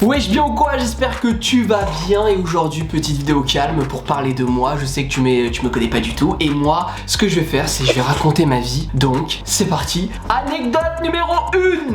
Wesh bien ou quoi, j'espère que tu vas bien et aujourd'hui petite vidéo calme pour parler de moi. Je sais que tu me connais pas du tout et moi ce que je vais faire c'est que je vais raconter ma vie. Donc c'est parti, anecdote numéro 1.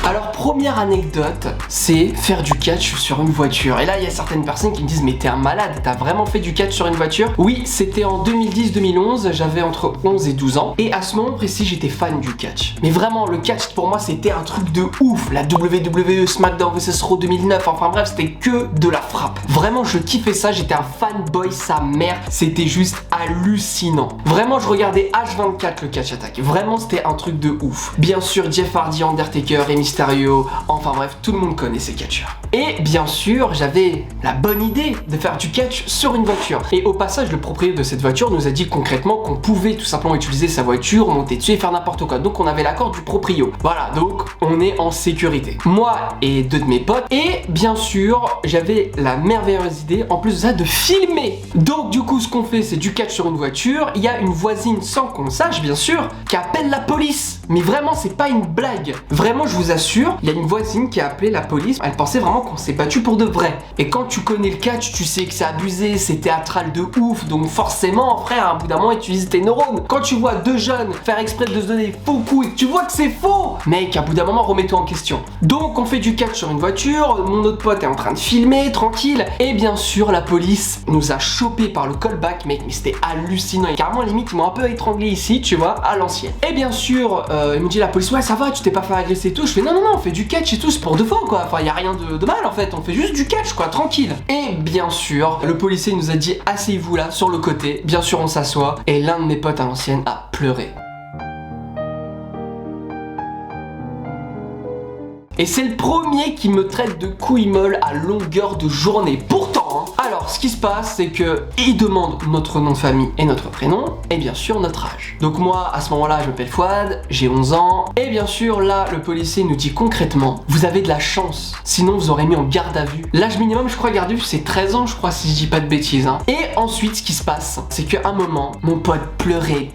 Alors première anecdote, c'est faire du catch sur une voiture. Et là il y a certaines personnes qui me disent mais t'es un malade, t'as vraiment fait du catch sur une voiture? Oui, c'était en 2010-2011, j'avais entre 11 et 12 ans. Et à ce moment précis j'étais fan du catch. Mais vraiment le catch pour moi c'était un truc de ouf. La WWE, SmackDown vs Raw 2009, enfin bref c'était que de la frappe. Vraiment je kiffais ça, j'étais un fanboy sa mère, c'était juste hallucinant. Vraiment je regardais H24 le catch attack, vraiment c'était un truc de ouf. Bien sûr Jeff Hardy, Undertaker et Mysterio, enfin bref tout le monde connaît ces catcheurs. Et bien sûr j'avais la bonne idée de faire du catch sur une voiture. Et au passage le propriétaire de cette voiture nous a dit concrètement qu'on pouvait tout simplement utiliser sa voiture, monter dessus et faire n'importe quoi. Donc on avait l'accord du proprio. Voilà, donc on est en sécurité. Moi et deux de mes potes. Et bien sûr j'avais la merveilleuse idée en plus de ça de filmer. Donc du coup ce qu'on fait c'est du catch sur une voiture. Il y a une voisine sans qu'on sache bien sûr qui appelle la police. Mais vraiment c'est pas une blague. Vraiment je vous assure, il y a une voisine qui a appelé la police. Elle pensait vraiment qu'on s'est battu pour de vrai. Et quand tu connais le catch, tu sais que c'est abusé, c'est théâtral de ouf. Donc forcément, frère, à un bout d'un moment, utilise tes neurones. Quand tu vois deux jeunes faire exprès de se donner des faux coups et que tu vois que c'est faux, mec, à bout d'un moment, remets-toi en question. Donc on fait du catch sur une voiture. Mon autre pote est en train de filmer, tranquille. Et bien sûr, la police nous a chopé par le callback, mec. Mais c'était hallucinant. Et carrément, limite, ils m'ont un peu étranglé ici, tu vois, à l'ancienne. Et bien sûr, il me dit la police, ouais, ça va, tu t'es pas fait agresser et tout. Je fais non, on fait du catch et tout, c'est pour de faux quoi. Enfin, y a rien de mal en fait, on fait juste du catch quoi, tranquille. Et bien sûr, le policier nous a dit asseyez-vous là sur le côté. Bien sûr, on s'assoit et l'un de mes potes à l'ancienne a pleuré. Et c'est le premier qui me traite de couille molle à longueur de journée. Pourtant, alors ce qui se passe c'est que il demande notre nom de famille et notre prénom et bien sûr notre âge. Donc moi à ce moment-là je m'appelle Fouad, j'ai 11 ans et bien sûr là le policier nous dit concrètement vous avez de la chance, sinon vous aurez mis en garde à vue. L'âge minimum je crois garde à vue c'est 13 ans je crois si je dis pas de bêtises hein. Et ensuite ce qui se passe c'est qu'à un moment mon pote pleurait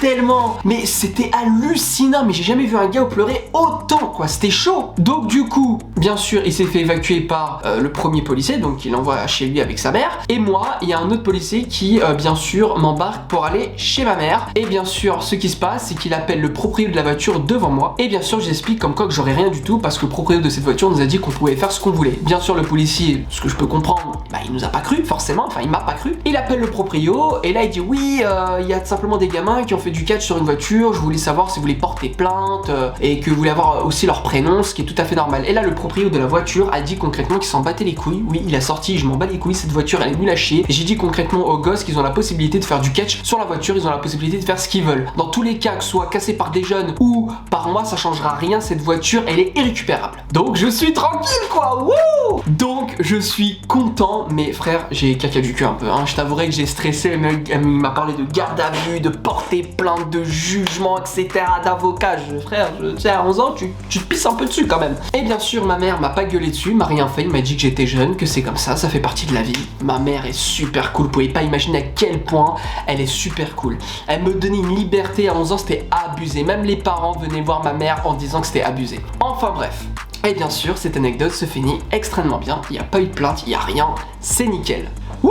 tellement, mais c'était hallucinant, mais j'ai jamais vu un gars pleurer autant quoi, c'était chaud. Donc du coup bien sûr il s'est fait évacuer par le premier policier, donc il envoie chez lui avec sa mère. Et moi, il y a un autre policier qui, bien sûr, m'embarque pour aller chez ma mère. Et bien sûr, ce qui se passe, c'est qu'il appelle le propriétaire de la voiture devant moi. Et bien sûr, j'explique comme quoi que j'aurais rien du tout parce que le propriétaire de cette voiture nous a dit qu'on pouvait faire ce qu'on voulait. Bien sûr, le policier, ce que je peux comprendre, bah, il nous a pas cru, forcément. Enfin, il m'a pas cru. Il appelle le proprio et là, il dit oui, il y a simplement des gamins qui ont fait du catch sur une voiture. Je voulais savoir si vous voulez porter plainte et que vous voulez avoir aussi leur prénom, ce qui est tout à fait normal. Et là, le proprio de la voiture a dit concrètement qu'il s'en battait les couilles. Oui, il a sorti, je m'en bats les couilles, cette voiture elle est nulle à chier. Et j'ai dit concrètement aux gosses qu'ils ont la possibilité de faire du catch sur la voiture, ils ont la possibilité de faire ce qu'ils veulent. Dans tous les cas, que ce soit cassé par des jeunes ou par moi, ça changera rien, cette voiture elle est irrécupérable. Donc je suis tranquille quoi, wouh. Donc je suis content, mais frère, j'ai caca du cul un peu, hein. Je t'avouerai que j'ai stressé, le mec il m'a parlé de garde à vue, de porter plainte, de jugement, etc., d'avocat. Frère, tu sais, à 11 ans, tu te pisses un peu dessus quand même. Et bien sûr, ma mère m'a pas gueulé dessus, m'a rien fait, il m'a dit que j'étais jeune, que c'est comme ça fait partie de la vie. Ma mère est super cool, vous pouvez pas imaginer à quel point elle est super cool. Elle me donnait une liberté à 11 ans, c'était abusé. Même les parents venaient voir ma mère en disant que c'était abusé. Enfin bref. Et bien sûr, cette anecdote se finit extrêmement bien. Il n'y a pas eu de plainte, il n'y a rien. C'est nickel. Wouh!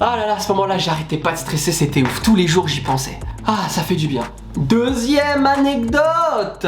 Ah là là, à ce moment-là, j'arrêtais pas de stresser, c'était ouf. Tous les jours, j'y pensais. Ah, ça fait du bien. Deuxième anecdote!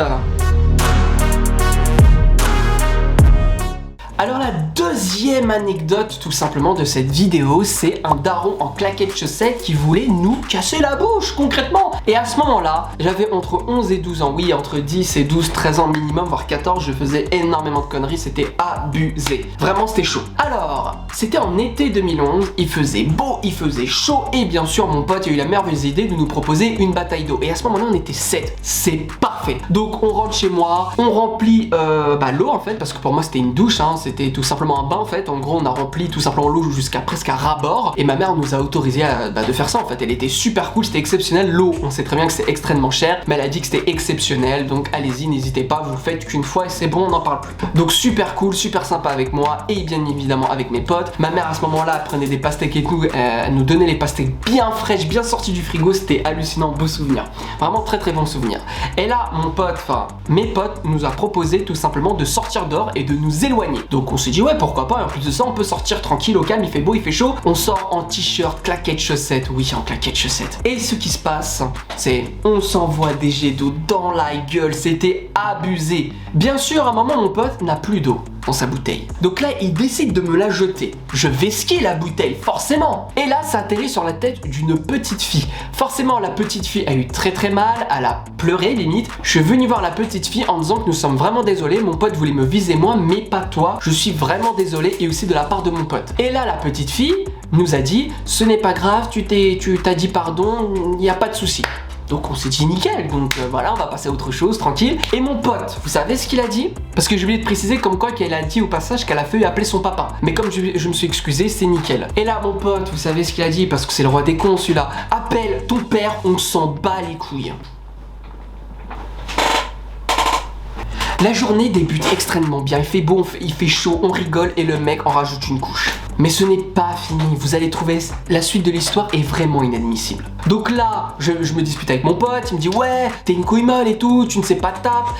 Alors la deuxième anecdote tout simplement de cette vidéo, c'est un daron en claquettes chaussettes qui voulait nous casser la bouche concrètement. Et à ce moment-là, j'avais entre 11 et 12 ans, oui entre 10 et 12, 13 ans minimum, voire 14, je faisais énormément de conneries, c'était abusé. Vraiment c'était chaud. Alors, c'était en été 2011, il faisait beau, il faisait chaud et bien sûr mon pote a eu la merveilleuse idée de nous proposer une bataille d'eau. Et à ce moment-là on était 7, c'est parfait. Donc on rentre chez moi, on remplit l'eau en fait, parce que pour moi c'était une douche, hein, c'était tout simplement un bain en fait. En gros on a rempli tout simplement l'eau jusqu'à presque à ras-bord et ma mère nous a autorisé de faire ça en fait. Elle était super cool, c'était exceptionnel. L'eau, on sait très bien que c'est extrêmement cher, mais elle a dit que c'était exceptionnel, donc allez-y, n'hésitez pas, vous le faites qu'une fois et c'est bon, on n'en parle plus. Donc super cool, super sympa avec moi et bien évidemment avec mes potes. Ma mère à ce moment-là prenait des pastèques et tout, elle nous donnait les pastèques bien fraîches, bien sorties du frigo, c'était hallucinant, beau souvenir. Vraiment très très bon souvenir. Et là mon pote, enfin mes potes nous a proposé tout simplement de sortir dehors et de nous éloigner. Donc on s'est dit ouais pourquoi pas, et en plus de ça on peut sortir tranquille au calme, il fait beau, il fait chaud. On sort en t-shirt, claquettes, chaussettes, oui en claquettes, chaussettes. Et ce qui se passe, c'est on s'envoie des jets d'eau dans la gueule, c'était abusé. Bien sûr à un moment mon pote n'a plus d'eau dans sa bouteille. Donc là il décide de me la jeter. Je vais skier la bouteille, forcément. Et là ça atterrit sur la tête d'une petite fille. Forcément la petite fille a eu très mal, elle a pleuré limite. Je suis venu voir la petite fille en disant que nous sommes vraiment désolés, mon pote voulait me viser moi mais pas toi, je suis vraiment désolé, et aussi de la part de mon pote. Et là la petite fille nous a dit ce n'est pas grave, tu t'as dit pardon, il n'y a pas de souci. Donc on s'est dit nickel, donc voilà, on va passer à autre chose, tranquille. Et mon pote, vous savez ce qu'il a dit? Parce que j'ai oublié de préciser comme quoi qu'elle a dit au passage qu'elle a failli appeler son papa. Mais comme je me suis excusé, c'est nickel. Et là mon pote, vous savez ce qu'il a dit? Parce que c'est le roi des cons celui-là. Appelle ton père, on s'en bat les couilles. La journée débute extrêmement bien, il fait beau, il fait chaud, on rigole et le mec en rajoute une couche. Mais ce n'est pas fini, vous allez trouver la suite de l'histoire est vraiment inadmissible. Donc là, je me dispute avec mon pote, il me dit ouais, t'es une couille molle et tout, tu ne sais pas te taper.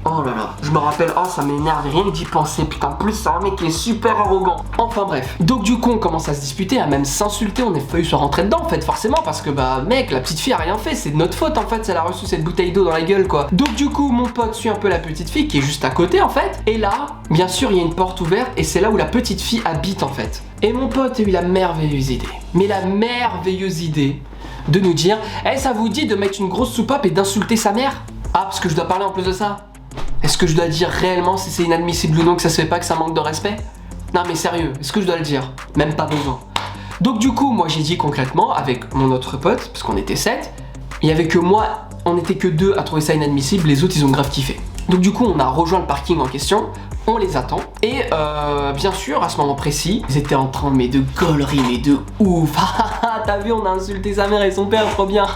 Oh là là, je me rappelle, oh ça m'énerve, rien que d'y penser, putain, en plus c'est un mec qui est super arrogant. Enfin bref, donc du coup on commence à se disputer, à même s'insulter, on est failli se rentrer dedans en fait, forcément, parce que bah mec, la petite fille a rien fait, c'est de notre faute en fait, si elle a reçu cette bouteille d'eau dans la gueule quoi. Donc du coup mon pote suit un peu la petite fille qui est juste à côté en fait, et là, bien sûr il y a une porte ouverte et c'est là où la petite fille habite en fait. Et mon pote a eu la merveilleuse idée, mais la merveilleuse idée de nous dire, ça vous dit de mettre une grosse soupape et d'insulter sa mère ? Ah, parce que je dois parler en plus de ça? Est-ce que je dois dire réellement si c'est inadmissible ou non, que ça se fait pas, que ça manque de respect? Non mais sérieux, est-ce que je dois le dire? Même pas besoin. Donc du coup, moi j'ai dit concrètement avec mon autre pote, parce qu'on était 7, il y avait que moi, on était que 2 à trouver ça inadmissible, les autres ils ont grave kiffé. Donc du coup, on a rejoint le parking en question, on les attend, et bien sûr, à ce moment précis, ils étaient en train mais de gaulerie, mais de ouf. T'as vu, on a insulté sa mère et son père, trop bien.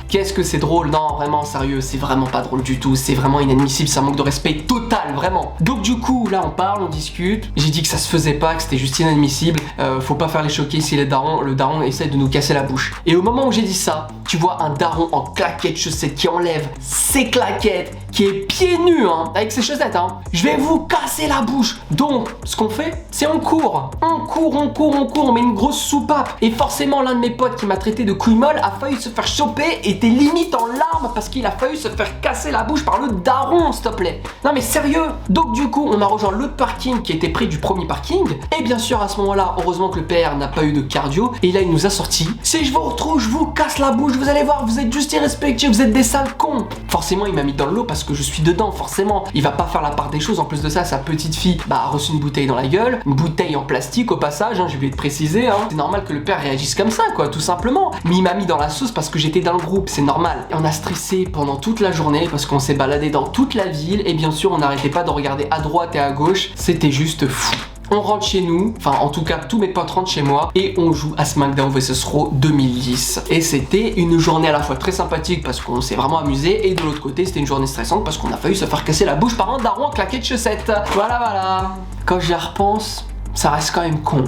Qu'est-ce que c'est drôle? Non, vraiment, sérieux, c'est vraiment pas drôle du tout, c'est vraiment inadmissible, ça manque de respect total, vraiment. Donc du coup, là on parle, on discute, j'ai dit que ça se faisait pas, que c'était juste inadmissible, faut pas faire les choquer si le daron essaie de nous casser la bouche. Et au moment où j'ai dit ça, tu vois un daron en claquettes chaussettes qui enlève ses claquettes, qui est pieds nus, hein, avec ses chaussettes, hein. Je vais vous casser la bouche. Donc, ce qu'on fait, c'est on court. On met une grosse soupape. Et forcément, l'un de mes potes qui m'a traité de couille molle a failli se faire choper, était limite en larmes parce qu'il a failli se faire casser la bouche par le daron, s'il te plaît. Non mais sérieux. Donc du coup, on a rejoint l'autre parking qui était près du premier parking. Et bien sûr, à ce moment-là, heureusement que le père n'a pas eu de cardio. Et là, il nous a sorti. Si je vous retrouve, je vous casse la bouche. Vous allez voir, vous êtes juste irrespectueux, vous êtes des sales cons. Forcément, il m'a mis dans le lot parce que je suis dedans, forcément. Il va pas faire la part des choses. En plus de ça, sa petite fille a reçu une bouteille dans la gueule. Une bouteille en plastique au passage, hein, je vais te préciser. Hein. C'est normal que le père réagisse comme ça, quoi, tout simplement. Mais il m'a mis dans la sauce parce que j'étais dans le groupe, c'est normal. Et on a stressé pendant toute la journée parce qu'on s'est baladé dans toute la ville. Et bien sûr, on n'arrêtait pas de regarder à droite et à gauche. C'était juste fou. On rentre chez nous, enfin en tout cas tous mes potes rentrent chez moi et on joue à SmackDown vs Raw 2010. Et c'était une journée à la fois très sympathique parce qu'on s'est vraiment amusé et de l'autre côté c'était une journée stressante parce qu'on a failli se faire casser la bouche par un daron en claquettes chaussettes. Voilà. Quand j'y repense, ça reste quand même con.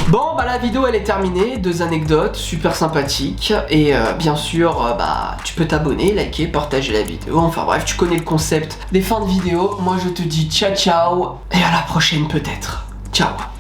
Bon bah la vidéo elle est terminée, 2 anecdotes super sympathiques et bien sûr tu peux t'abonner, liker, partager la vidéo, enfin bref tu connais le concept des fins de vidéo. Moi je te dis ciao et à la prochaine peut-être. Ciao.